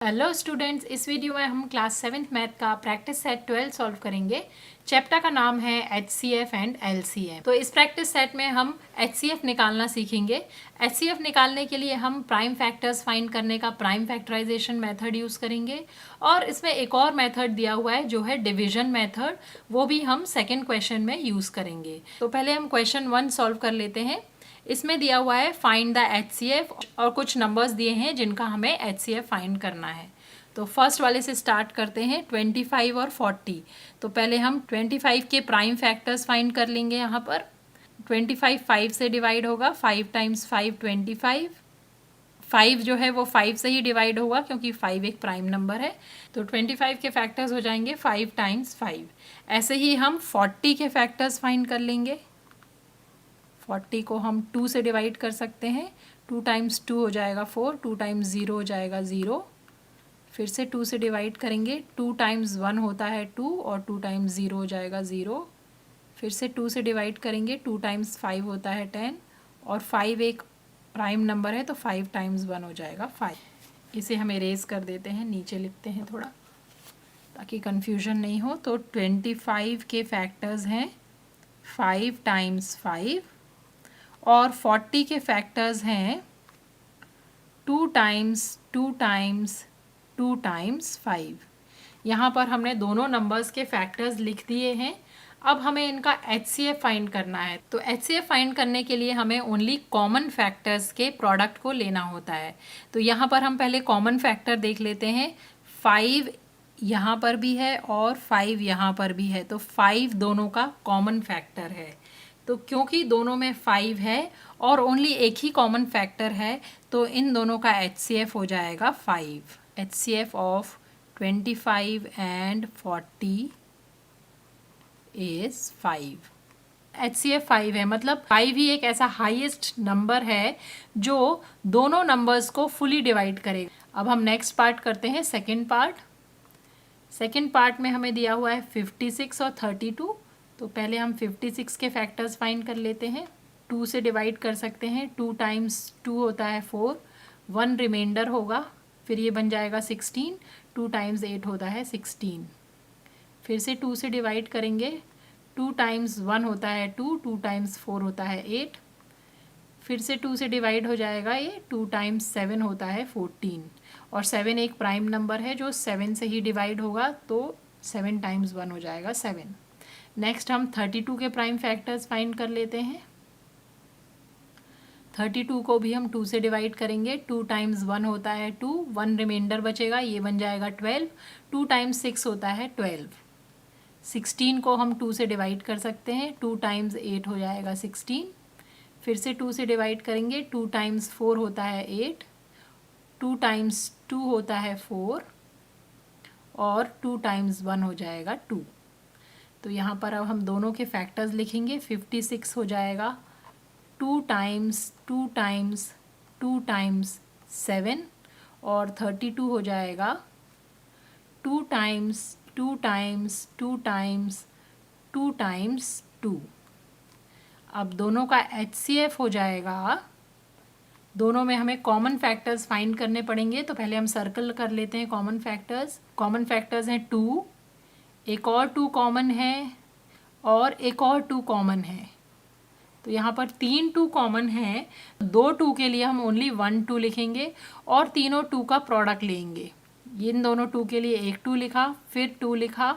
Hello students, इस video में हम क्लास 7th मैथ का प्रैक्टिस सेट 12 सॉल्व करेंगे। चैप्टर का नाम है HCF एंड LCM। तो इस प्रैक्टिस सेट में हम HCF निकालना सीखेंगे। HCF निकालने के लिए हम प्राइम फैक्टर्स फाइंड करने का प्राइम फैक्टराइजेशन मेथड यूज़ करेंगे और इसमें एक और मेथड दिया हुआ है जो है डिवीजन मेथड, वो भी हम सेकेंड क्वेश्चन में यूज़ करेंगे। तो पहले हम क्वेश्चन 1 सॉल्व कर लेते हैं। इसमें दिया हुआ है फाइंड द HCF और कुछ नंबर्स दिए हैं जिनका हमें HCF फाइंड करना है। तो फर्स्ट वाले से स्टार्ट करते हैं, 25 और 40। तो पहले हम 25 के प्राइम फैक्टर्स फाइंड कर लेंगे। यहाँ पर 25 5 से डिवाइड होगा, 5 टाइम्स 5 25। 5 जो है वो 5 से ही डिवाइड होगा क्योंकि 5 एक प्राइम नंबर है। तो 25 के फैक्टर्स हो जाएंगे 5 टाइम्स 5। ऐसे ही हम 40 के फैक्टर्स फाइंड कर लेंगे। 40 को हम 2 से डिवाइड कर सकते हैं। 2 टाइम्स 2 हो जाएगा 4, 2 टाइम्स 0 हो जाएगा 0। फिर से 2 से डिवाइड करेंगे। 2 टाइम्स 1 होता है 2 और 2 टाइम्स 0 हो जाएगा 0। फिर से 2 से डिवाइड करेंगे। 2 टाइम्स 5 होता है 10 और 5 एक प्राइम नंबर है तो 5 टाइम्स 1 हो जाएगा 5। इसे हम इरेज कर देते हैं, नीचे लिखते हैं थोड़ा ताकि कन्फ्यूजन नहीं हो। तो 25 के फैक्टर्स हैं 5 टाइम्स 5 और 40 के फैक्टर्स हैं 2 टाइम्स 2 टाइम्स 2 टाइम्स 5। यहाँ पर हमने दोनों नंबर्स के फैक्टर्स लिख दिए हैं। अब हमें इनका HCF फाइंड करना है। तो HCF फाइंड करने के लिए हमें ओनली कॉमन फैक्टर्स के प्रोडक्ट को लेना होता है। तो यहाँ पर हम पहले कॉमन फैक्टर देख लेते हैं। 5 यहाँ पर भी है और 5 यहाँ पर भी है, तो 5 दोनों का कॉमन फैक्टर है। तो क्योंकि दोनों में 5 है और ओनली एक ही कॉमन फैक्टर है तो इन दोनों का HCF हो जाएगा 5। HCF of 25 and 40 is 5। HCF 5 है, मतलब 5 ही एक ऐसा हाईएस्ट नंबर है जो दोनों नंबर्स को फुली डिवाइड करेगा। अब हम नेक्स्ट पार्ट करते हैं, सेकेंड पार्ट। सेकेंड पार्ट में हमें दिया हुआ है 56 और 32। तो पहले हम 56 के फैक्टर्स फाइंड कर लेते हैं। 2 से डिवाइड कर सकते हैं। 2 टाइम्स 2 होता है 4, 1 रिमाइंडर होगा, फिर ये बन जाएगा 16। 2 टाइम्स 8 होता है 16। फिर से 2 से डिवाइड करेंगे। 2 टाइम्स 1 होता है 2, 2 टाइम्स 4 होता है 8। फिर से 2 से डिवाइड हो जाएगा ये। 2 टाइम्स 7 होता है 14 और 7 एक प्राइम नंबर है जो 7 से ही डिवाइड होगा, तो 7 टाइम्स 1 हो जाएगा 7। नेक्स्ट हम 32 के प्राइम फैक्टर्स फाइंड कर लेते हैं। 32 को भी हम 2 से डिवाइड करेंगे। 2 टाइम्स 1 होता है 2, 1 रिमाइंडर बचेगा, ये बन जाएगा 12। 2 टाइम्स 6 होता है 12। 16 को हम 2 से डिवाइड कर सकते हैं। 2 टाइम्स 8 हो जाएगा 16। फिर से 2 से डिवाइड करेंगे। 2 टाइम्स 4 होता है 8, 2 टाइम्स 2 होता है 4 और 2 टाइम्स 1 हो जाएगा 2। तो यहाँ पर अब हम दोनों के फैक्टर्स लिखेंगे। 56 हो जाएगा 2 टाइम्स 2 टाइम्स 2 टाइम्स 7 और 32 हो जाएगा 2 टाइम्स 2 टाइम्स 2 टाइम्स 2 टाइम्स 2। अब दोनों का HCF हो जाएगा। दोनों में हमें कॉमन फैक्टर्स फाइंड करने पड़ेंगे, तो पहले हम सर्कल कर लेते हैं कॉमन फैक्टर्स। कॉमन फैक्टर्स हैं 2, एक और 2 कॉमन है और एक और 2 कॉमन है। तो यहाँ पर 3 2 कॉमन है। 2 2 के लिए हम ओनली 1 2 लिखेंगे और तीनों 2 का प्रोडक्ट लेंगे। इन दोनों 2 के लिए एक 2 लिखा, फिर 2 लिखा,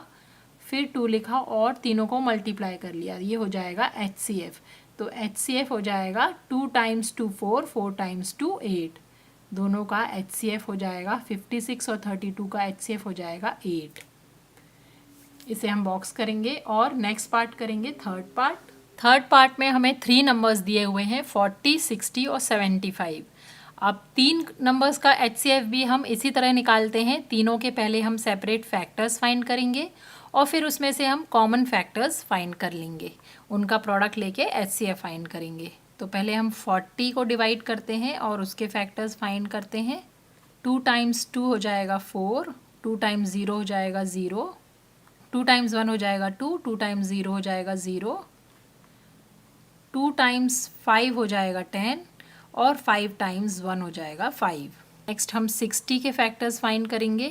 फिर 2 लिखा और तीनों को मल्टीप्लाई कर लिया, ये हो जाएगा HCF। तो HCF हो जाएगा 2 टाइम्स 2 4, 4 टाइम्स 2 8। दोनों का HCF हो जाएगा 56 और 32 का HCF हो जाएगा 8। इसे हम बॉक्स करेंगे और नेक्स्ट पार्ट करेंगे, थर्ड पार्ट। थर्ड पार्ट में हमें 3 नंबर्स दिए हुए हैं 40, 60 और 75। अब 3 नंबर्स का HCF भी हम इसी तरह निकालते हैं। तीनों के पहले हम सेपरेट फैक्टर्स फाइंड करेंगे और फिर उसमें से हम कॉमन फैक्टर्स फाइंड कर लेंगे, उनका प्रोडक्ट लेके HCF फाइंड करेंगे। तो पहले हम 40 को डिवाइड करते हैं और उसके फैक्टर्स फाइंड करते हैं। 2 टाइम्स 2 हो जाएगा 4, 2 टाइम्स 0 हो जाएगा 0, 2 टाइम्स 1 हो जाएगा 2, 2 टाइम्स 0 हो जाएगा 0, 2 टाइम्स 5 हो जाएगा 10 और 5 टाइम्स 1 हो जाएगा 5। नेक्स्ट हम 60 के फैक्टर्स फाइंड करेंगे।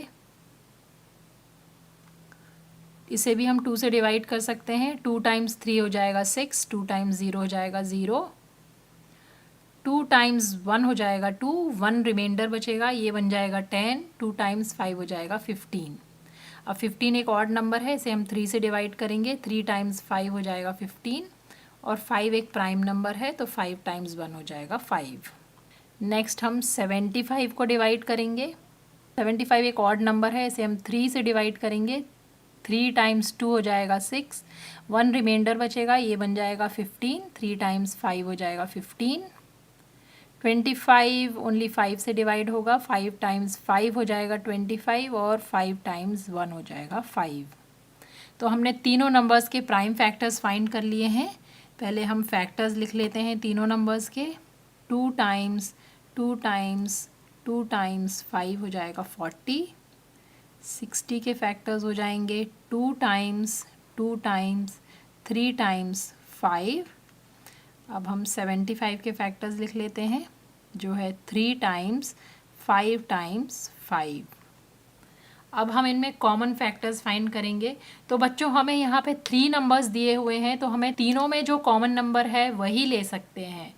इसे भी हम 2 से डिवाइड कर सकते हैं। 2 टाइम्स 3 हो जाएगा 6, 2 टाइम्स 0 हो जाएगा 0, 2 टाइम्स 1 हो जाएगा 2, 1 रिमाइंडर बचेगा, ये बन जाएगा 10, 2 टाइम्स 5 हो जाएगा 15। अब 15 एक ऑड नंबर है, इसे हम 3 से डिवाइड करेंगे। 3 टाइम्स 5 हो जाएगा 15, और 5 एक प्राइम नंबर है तो 5 टाइम्स 1 हो जाएगा 5। नेक्स्ट हम 75 को डिवाइड करेंगे। 75 एक ऑड नंबर है, इसे हम 3 से डिवाइड करेंगे। 3 टाइम्स 2 हो जाएगा 6, 1 रिमाइंडर बचेगा, ये बन जाएगा 15, 3 टाइम्स 5 हो जाएगा 15। 25 ओनली 5 से डिवाइड होगा, 5 टाइम्स 5 हो जाएगा 25, और 5 टाइम्स 1 हो जाएगा 5। तो हमने तीनों नंबर्स के प्राइम फैक्टर्स फाइंड कर लिए हैं। पहले हम फैक्टर्स लिख लेते हैं तीनों नंबर्स के। 2 टाइम्स 2 टाइम्स 2 टाइम्स 5 हो जाएगा 40। 60 के फैक्टर्स हो जाएंगे 2 टाइम्स 2 टाइम्स 3 टाइम्स 5। अब हम 75 के फैक्टर्स लिख लेते हैं, जो है 3 टाइम्स 5 टाइम्स 5। अब हम इनमें कॉमन फैक्टर्स फाइंड करेंगे। तो बच्चों हमें यहाँ पे 3 नंबर्स दिए हुए हैं, तो हमें तीनों में जो कॉमन नंबर है वही ले सकते हैं।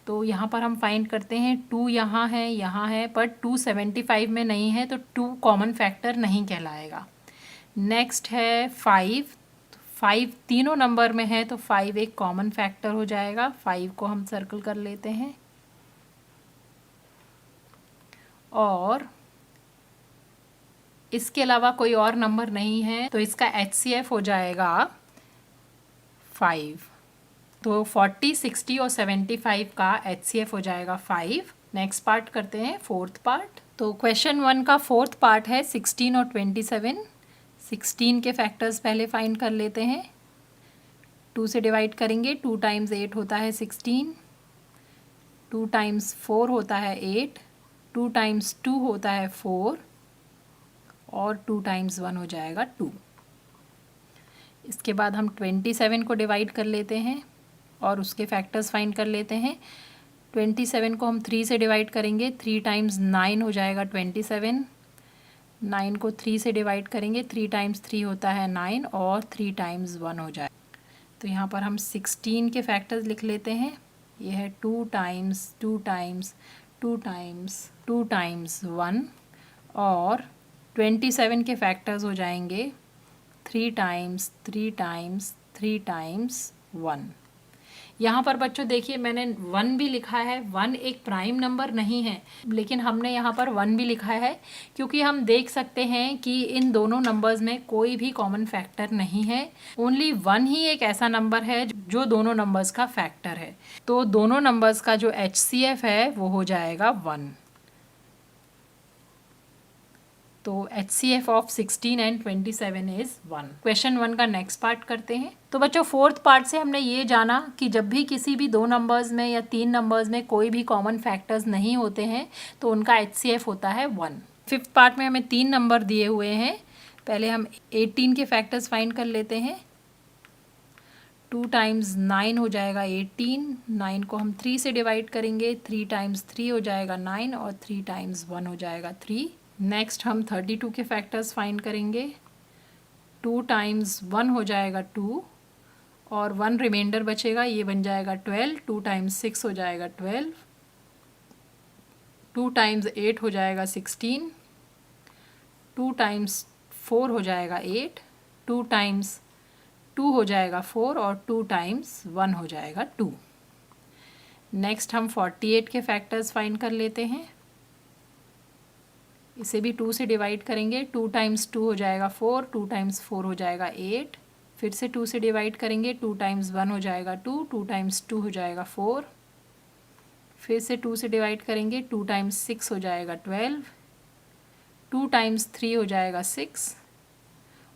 तो यहाँ पर हम फाइंड करते हैं 2 यहाँ है, पर 2 75 में नहीं है, तो 2 कॉमन फैक्टर नहीं कहलाएगा। नेक्स्ट है 5, 5 तीनों नंबर में है, तो 5 एक कॉमन फैक्टर हो जाएगा। 5 को हम सर्कल कर लेते हैं। और इसके अलावा कोई और नंबर नहीं है, तो इसका HCF हो जाएगा 5। तो 40, 60 और 75 का HCF हो जाएगा 5। नेक्स्ट पार्ट करते हैं, फोर्थ पार्ट। तो क्वेश्चन 1 का फोर्थ पार्ट है 16 और 27। 16 के फैक्टर्स पहले फाइंड कर लेते हैं। 2 से डिवाइड करेंगे। 2 टाइम्स 8 होता है 16, 2 टाइम्स 4 होता है 8, 2 टाइम्स 2 होता है 4, और 2 टाइम्स 1 हो जाएगा 2। इसके बाद हम 27 को डिवाइड कर लेते हैं और उसके फैक्टर्स फाइंड कर लेते हैं। 27 को हम 3 से डिवाइड करेंगे। 3 टाइम्स 9 हो जाएगा 27, 9 को 3 से डिवाइड करेंगे। 3 टाइम्स 3 होता है 9, और 3 टाइम्स 1 हो जाएगा। तो यहाँ पर हम 16 के फैक्टर्स लिख लेते हैं। ये है 2 टाइम्स 2 टाइम्स 2 टाइम्स 2 टाइम्स 1, और 27 के फैक्टर्स हो जाएंगे 3 टाइम्स 3 टाइम्स 3 टाइम्स 1। यहाँ पर बच्चों देखिए मैंने 1 भी लिखा है। 1 एक प्राइम नंबर नहीं है, लेकिन हमने यहाँ पर 1 भी लिखा है क्योंकि हम देख सकते हैं कि इन दोनों नंबर्स में कोई भी कॉमन फैक्टर नहीं है। ओनली 1 ही एक ऐसा नंबर है जो दोनों नंबर्स का फैक्टर है। तो दोनों नंबर्स का जो HCF है वो हो जाएगा 1। तो HCF of 16 and 27 is 1। Question 1 का नेक्स्ट पार्ट करते हैं। तो बच्चों फोर्थ पार्ट से हमने ये जाना कि जब भी किसी भी 2 नंबर्स में या 3 नंबर्स में कोई भी कॉमन फैक्टर्स नहीं होते हैं तो उनका HCF होता है 1। फिफ्थ पार्ट में हमें 3 नंबर दिए हुए हैं। पहले हम 18 के फैक्टर्स फाइंड कर लेते हैं। 2 टाइम्स 9 हो जाएगा 18, 9 को हम 3 से डिवाइड करेंगे। 3 टाइम्स 3 हो जाएगा 9, और 3 टाइम्स 1 हो जाएगा 3। नेक्स्ट हम 32 के फैक्टर्स फाइंड करेंगे। 2 टाइम्स 1 हो जाएगा 2, और 1 रिमाइंडर बचेगा, ये बन जाएगा 12। 2 टाइम्स 6 हो जाएगा 12, 2 टाइम्स 8 हो जाएगा 16, 2 टाइम्स 4 हो जाएगा 8, 2 टाइम्स 2 हो जाएगा 4, और 2 टाइम्स 1 हो जाएगा 2। नेक्स्ट हम 48 के फैक्टर्स फाइंड कर लेते हैं। इसे भी 2 से डिवाइड करेंगे। 2 टाइम्स 2 हो जाएगा 4, 2 टाइम्स 4 हो जाएगा 8, फिर से 2 से डिवाइड करेंगे। 2 टाइम्स 1 हो जाएगा 2, 2 टाइम्स 2 हो जाएगा 4, फिर से 2 से डिवाइड करेंगे। 2 टाइम्स 6 हो जाएगा 12, 2 टाइम्स 3 हो जाएगा 6,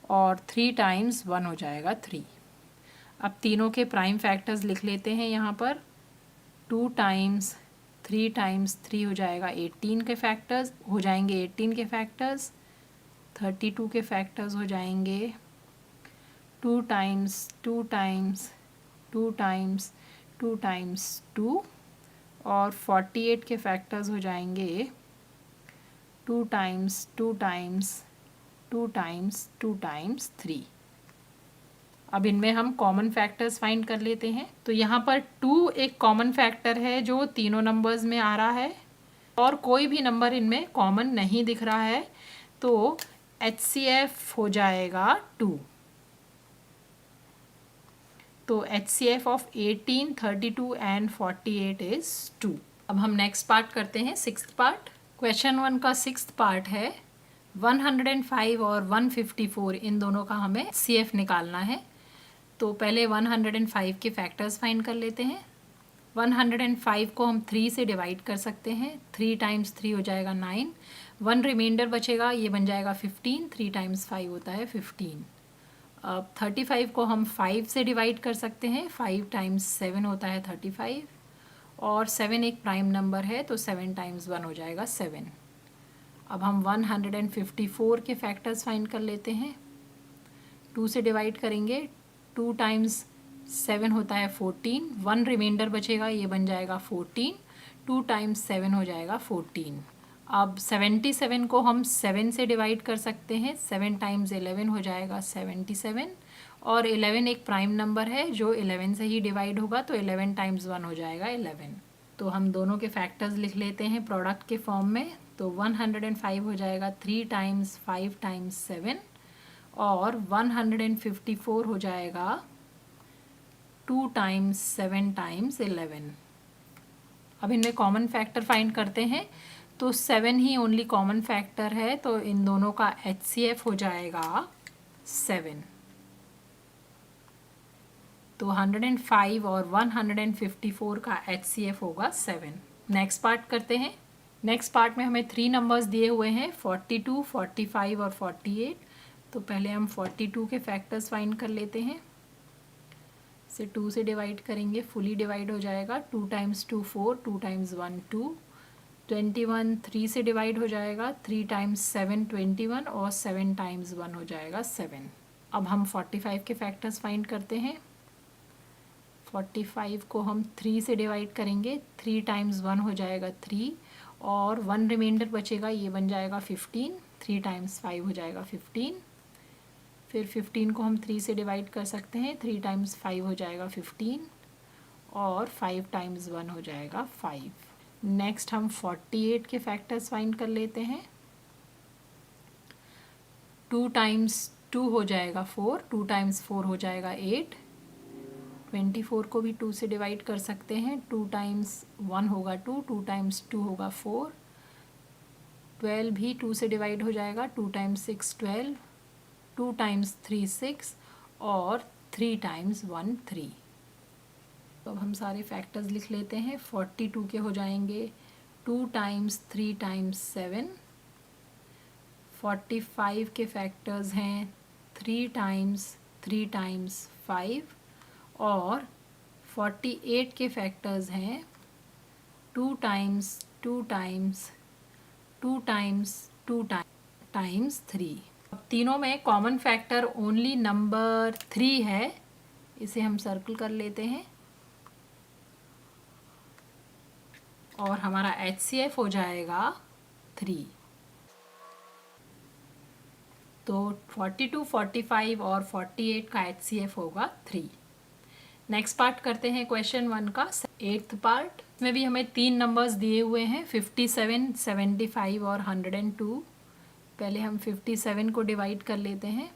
और 3 टाइम्स 1 हो जाएगा 3। अब तीनों के प्राइम फैक्टर्स लिख लेते हैं यहाँ पर। 2 टाइम्स 3 टाइम्स 3 हो जाएगा 18 के फैक्टर्स हो जाएंगे 18 के फैक्टर्स। 32 के फैक्टर्स हो जाएंगे 2 टाइम्स 2 टाइम्स 2 टाइम्स 2 टाइम्स 2, और 48 के फैक्टर्स हो जाएंगे 2 टाइम्स 2 टाइम्स 2 टाइम्स 2 टाइम्स 3। अब इनमें हम कॉमन फैक्टर्स फाइंड कर लेते हैं। तो यहाँ पर 2 एक कॉमन फैक्टर है जो तीनों नंबर्स में आ रहा है और कोई भी नंबर इनमें कॉमन नहीं दिख रहा है, तो HCF हो जाएगा 2। तो HCF ऑफ 18, 32 एंड 48 इज 2। अब हम नेक्स्ट पार्ट करते हैं, सिक्स्थ पार्ट। क्वेश्चन 1 का सिक्स्थ पार्ट है 105 और 154 इन दोनों का हमें HCF निकालना है। तो पहले 105 के फैक्टर्स फाइंड कर लेते हैं। 105 को हम 3 से डिवाइड कर सकते हैं। 3 टाइम्स 3 हो जाएगा 9। 1 रिमाइंडर बचेगा, ये बन जाएगा 15। 3 टाइम्स 5 होता है 15। अब 35 को हम 5 से डिवाइड कर सकते हैं। 5 टाइम्स 7 होता है 35 और 7 एक प्राइम नंबर है, तो 7 टाइम्स 1 हो जाएगा 7। अब हम 154 के फैक्टर्स फाइंड कर लेते हैं। 2 से डिवाइड करेंगे। 2 टाइम्स 7 होता है 14। 1 रिमाइंडर बचेगा, ये बन जाएगा 14। 2 टाइम्स 7 हो जाएगा 14। अब 77 को हम 7 से डिवाइड कर सकते हैं। 7 टाइम्स 11 हो जाएगा 77 और 11 एक प्राइम नंबर है जो 11 से ही डिवाइड होगा, तो 11 टाइम्स 1 हो जाएगा 11। तो हम दोनों के फैक्टर्स लिख लेते हैं प्रोडक्ट के फॉर्म में। तो 105 हो जाएगा 3 टाइम्स 5 टाइम्स 7 और 154 हो जाएगा 2 टाइम्स 7 टाइम्स 11। अब इनमें कॉमन फैक्टर फाइंड करते हैं। तो 7 ही ओनली कॉमन फैक्टर है, तो इन दोनों का HCF हो जाएगा 7। तो 105 और 154 का HCF होगा 7। नेक्स्ट पार्ट करते हैं। नेक्स्ट पार्ट में हमें 3 नंबर्स दिए हुए हैं 42, 45 और 48। तो पहले हम 42 के फैक्टर्स फाइंड कर लेते हैं। इसे 2 से डिवाइड करेंगे, फुली डिवाइड हो जाएगा। 2 टाइम्स 2 4, 2 टाइम्स 1 2। 21 3 से डिवाइड हो जाएगा। 3 टाइम्स 7 21 और 7 टाइम्स 1 हो जाएगा 7। अब हम 45 के फैक्टर्स फाइंड करते हैं। 45 को हम 3 से डिवाइड करेंगे। 3 टाइम्स 1 हो जाएगा 3 और 1 रिमाइंडर बचेगा, ये बन जाएगा 15। 3 टाइम्स 5 हो जाएगा 15। फिर 15 को हम 3 से डिवाइड कर सकते हैं। 3 टाइम्स 5 हो जाएगा 15 और 5 टाइम्स 1 हो जाएगा 5। नेक्स्ट हम 48 के फैक्टर्स फाइंड कर लेते हैं। 2 टाइम्स 2 हो जाएगा 4, 2 टाइम्स 4 हो जाएगा 8। 24 को भी 2 से डिवाइड कर सकते हैं। 2 टाइम्स 1 होगा 2, 2 टाइम्स 2 होगा 4। 12 भी 2 से डिवाइड हो जाएगा। 2 टाइम्स 6 12, 2 टाइम्स 3 6 और 3 टाइम्स 1 3। तो अब हम सारे फैक्टर्स लिख लेते हैं। 42 के हो जाएंगे 2 टाइम्स 3 टाइम्स 7। 45 के फैक्टर्स हैं 3 टाइम्स 3 टाइम्स 5 और 48 के फैक्टर्स हैं 2 टाइम्स 2 टाइम्स 2 टाइम्स 2 टाइम्स 3। अब तीनों में कॉमन फैक्टर ओनली नंबर 3 है, इसे हम सर्कल कर लेते हैं और हमारा HCF हो जाएगा 3। तो 42, 45 और 48 का HCF होगा 3। नेक्स्ट पार्ट करते हैं क्वेश्चन 1 का 8th पार्ट। इसमें भी हमें 3 नंबर्स दिए हुए हैं 57, 75 और 102। पहले हम 57 को डिवाइड कर लेते हैं।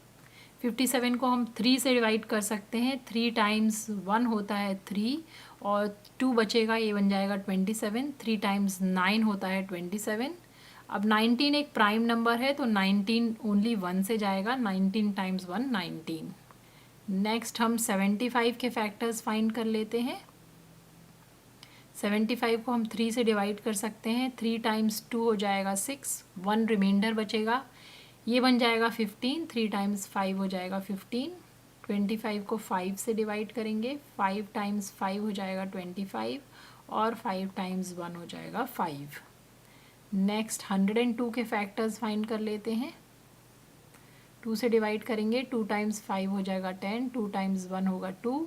57 को हम 3 से डिवाइड कर सकते हैं। 3 टाइम्स 1 होता है 3 और 2 बचेगा, ये बन जाएगा 27। 3 टाइम्स 9 होता है 27। अब 19 एक प्राइम नंबर है, तो 19 ओनली 1 से जाएगा। 19 टाइम्स 1 19। नेक्स्ट हम 75 के फैक्टर्स फाइंड कर लेते हैं। 75 को हम 3 से डिवाइड कर सकते हैं। 3 टाइम्स 2 हो जाएगा 6, 1 रिमाइंडर बचेगा, ये बन जाएगा 15। 3 टाइम्स 5 हो जाएगा 15। 25 को 5 से डिवाइड करेंगे। 5 टाइम्स 5 हो जाएगा 25 और 5 टाइम्स 1 हो जाएगा 5। नेक्स्ट 102 के फैक्टर्स फाइंड कर लेते हैं। 2 से डिवाइड करेंगे। 2 टाइम्स 5 हो जाएगा 10, 2 टाइम्स 1 होगा 2।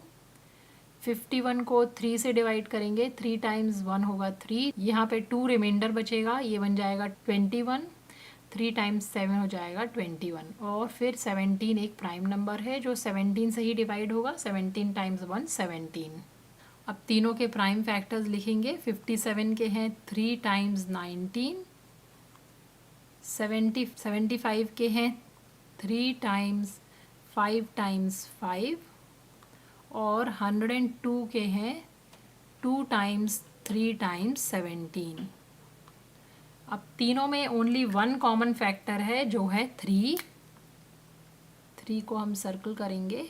51 को 3 से डिवाइड करेंगे। 3 टाइम्स 1 होगा 3, यहाँ पे 2 रिमाइंडर बचेगा, ये बन जाएगा 21। 3 टाइम्स 7 हो जाएगा 21। और फिर 17 एक प्राइम नंबर है जो 17 से ही डिवाइड होगा। 17 टाइम्स 1 17। अब तीनों के प्राइम फैक्टर्स लिखेंगे। 57 के हैं 3 टाइम्स 19, 75 के हैं 3 टाइम्स 5 टाइम्स 5, और 102 के हैं 2 टाइम्स 3 टाइम्स 17। अब तीनों में ओनली वन कॉमन फैक्टर है जो है 3। 3 को हम सर्कल करेंगे,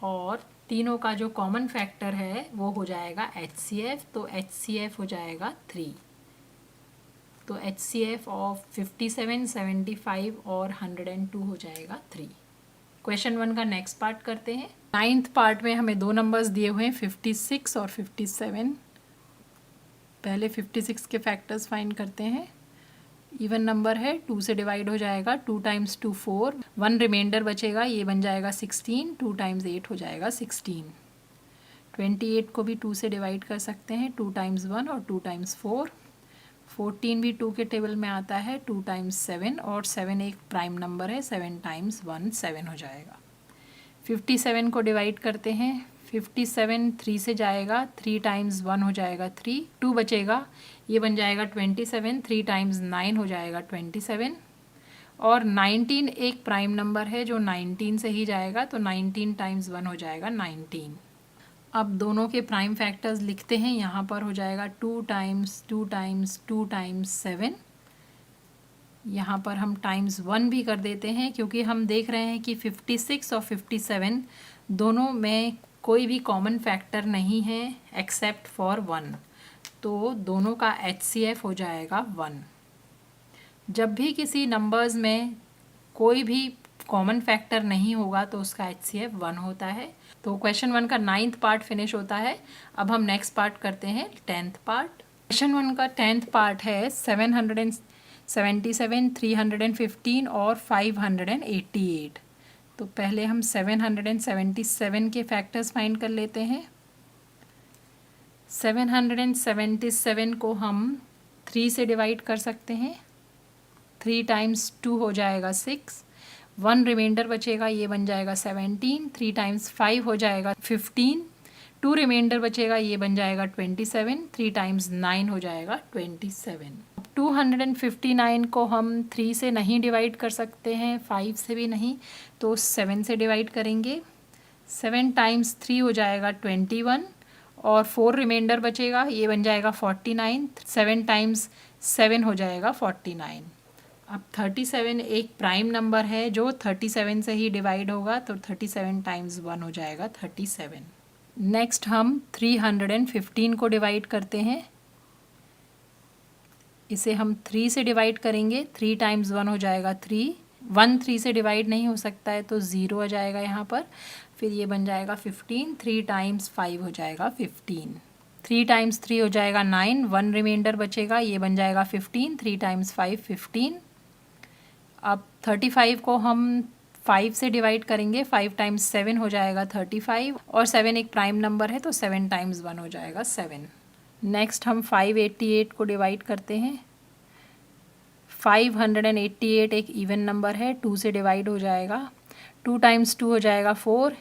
और तीनों का जो कॉमन फैक्टर है वो हो जाएगा HCF। तो HCF हो जाएगा 3। तो HCF ऑफ 57, 75 और 102 हो जाएगा 3। क्वेश्चन 1 का नेक्स्ट पार्ट करते हैं। 9th पार्ट में हमें दो नंबर्स दिए हुए हैं 56 और 57। पहले 56 के फैक्टर्स फाइंड करते हैं। इवन नंबर है, 2 से डिवाइड हो जाएगा। 2 टाइम्स 2 4, 1 रिमाइंडर बचेगा, ये बन जाएगा 16। 2 टाइम्स 8 हो जाएगा 16। 28 को भी 2 से डिवाइड कर सकते हैं। 2 टाइम्स 1 और 2 टाइम्स 4। 14 भी 2 के टेबल में आता है। 2 टाइम्स 7, और 7 एक प्राइम नंबर है। 7 टाइम्स 1 7 हो जाएगा। 57 को डिवाइड करते हैं। 57 3 से जाएगा। 3 टाइम्स 1 हो जाएगा 3, 2 बचेगा, ये बन जाएगा 27। 3 टाइम्स 9 हो जाएगा 27। और 19 एक प्राइम नंबर है जो 19 से ही जाएगा। तो 19 टाइम्स 1 हो जाएगा 19। अब दोनों के प्राइम फैक्टर्स लिखते हैं। यहाँ पर हो जाएगा 2 टाइम्स 2 टाइम्स 2 टाइम्स 7। यहाँ पर हम टाइम्स 1 भी कर देते हैं, क्योंकि हम देख रहे हैं कि 56 और 57 दोनों में कोई भी कॉमन फैक्टर नहीं है एक्सेप्ट फॉर 1। तो दोनों का HCF हो जाएगा 1। जब भी किसी नंबर्स में कोई भी कॉमन फैक्टर नहीं होगा तो उसका HCF 1 होता है। तो क्वेश्चन 1 का 9th पार्ट फिनिश होता है। अब हम नेक्स्ट पार्ट करते हैं, 10th पार्ट। क्वेश्चन 1 का 10th पार्ट है 777, 315 और 588। तो पहले हम 777 के फैक्टर्स फाइंड कर लेते हैं। 777 को हम 3 से डिवाइड कर सकते हैं। 3 टाइम्स 2 हो जाएगा 6, 1 रिमाइंडर बचेगा, ये बन जाएगा 17। 3 टाइम्स 5 हो जाएगा 15, 2 रिमाइंडर बचेगा, ये बन जाएगा 27। 3 टाइम्स 9 हो जाएगा 27। 259 को हम 3 से नहीं डिवाइड कर सकते हैं, 5 से भी नहीं, तो 7 से डिवाइड करेंगे। 7 टाइम्स 3 हो जाएगा 21, और 4 रिमाइंडर बचेगा, ये बन जाएगा 49। 7 टाइम्स 7 हो जाएगा 49। अब 37 एक प्राइम नंबर है जो 37 से ही डिवाइड होगा। तो 37 टाइम्स 1 हो जाएगा 37। नेक्स्ट हम 315 को डिवाइड करते हैं। इसे हम 3 से डिवाइड करेंगे। 3 टाइम्स 1 हो जाएगा 3, 1 3 से डिवाइड नहीं हो सकता है तो 0 आ जाएगा यहाँ पर। फिर ये बन जाएगा 15। 3 टाइम्स 5 हो जाएगा 15। 3 टाइम्स 3 हो जाएगा 9, 1 रिमाइंडर बचेगा, ये बन जाएगा 15। 3 टाइम्स 5 15। अब 35 को हम 5 से डिवाइड करेंगे। 5 टाइम्स 7 हो जाएगा 35, और 7 एक प्राइम नंबर है तो 7 टाइम्स 1 हो जाएगा 7। नेक्स्ट हम 588 को डिवाइड करते हैं। 588 एक इवन नंबर है, 2 से डिवाइड हो जाएगा। 2 टाइम्स 2 हो जाएगा 4,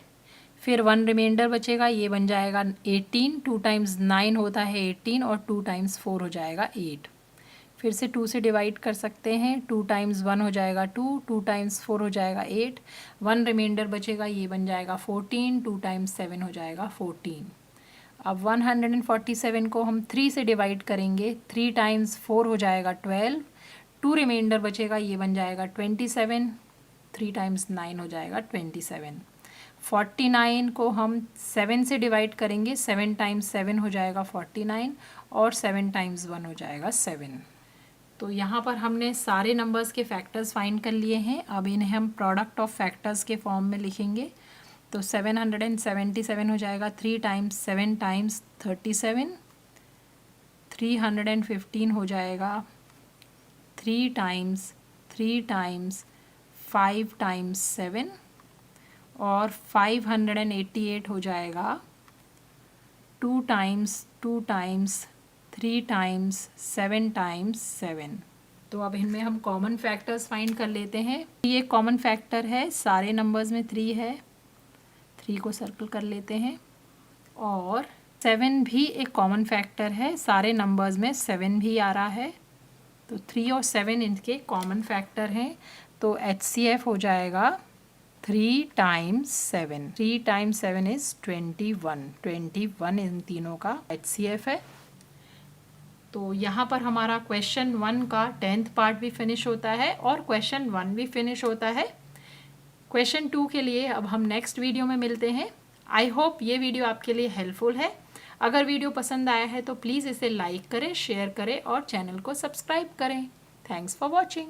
फिर 1 रिमाइंडर बचेगा, ये बन जाएगा 18। 2 टाइम्स 9 होता है 18, और 2 टाइम्स 4 हो जाएगा 8। फिर से 2 से डिवाइड कर सकते हैं। 2 टाइम्स 1 हो जाएगा 2, 2 टाइम्स 4 हो जाएगा 8, 1 रिमाइंडर बचेगा, ये बन जाएगा 14। 2 टाइम्स 7 हो जाएगा 14। अब 147 को हम 3 से डिवाइड करेंगे। 3 टाइम्स 4 हो जाएगा 12, 2 रिमाइंडर बचेगा, ये बन जाएगा 27। 3 टाइम्स 9 हो जाएगा 27। 49 को हम 7 से डिवाइड करेंगे। 7 टाइम्स 7 हो जाएगा 49, और 7 टाइम्स 1 हो जाएगा 7। तो यहाँ पर हमने सारे नंबर्स के फैक्टर्स फाइंड कर लिए हैं। अब इन्हें हम प्रोडक्ट ऑफ फैक्टर्स के फॉर्म में लिखेंगे। तो 777 हो जाएगा 3 टाइम्स 7 टाइम्स 37। 315 हो जाएगा 3 टाइम्स 5 टाइम्स 7, और 588 हो जाएगा 2 टाइम्स 3 टाइम्स 7 टाइम्स 7। तो अब इनमें हम कॉमन फैक्टर्स फाइंड कर लेते हैं। ये कॉमन फैक्टर है, सारे नंबर्स में 3 है, 3 को सर्कल कर लेते हैं। और 7 भी एक कॉमन फैक्टर है, सारे नंबर्स में 7 भी आ रहा है, तो 3 और 7 इनके कॉमन फैक्टर हैं। तो HCF हो जाएगा 3 टाइम्स 7, 3 टाइम्स 7 इज़ 21 इन तीनों का HCF है। तो यहाँ पर हमारा क्वेश्चन 1 का 10th पार्ट भी फिनिश होता है और क्वेश्चन 1 भी फिनिश होता है। क्वेश्चन 2 के लिए अब हम नेक्स्ट वीडियो में मिलते हैं। आई होप ये वीडियो आपके लिए हेल्पफुल है। अगर वीडियो पसंद आया है तो प्लीज़ इसे लाइक करें, शेयर करें और चैनल को सब्सक्राइब करें। Thanks for watching.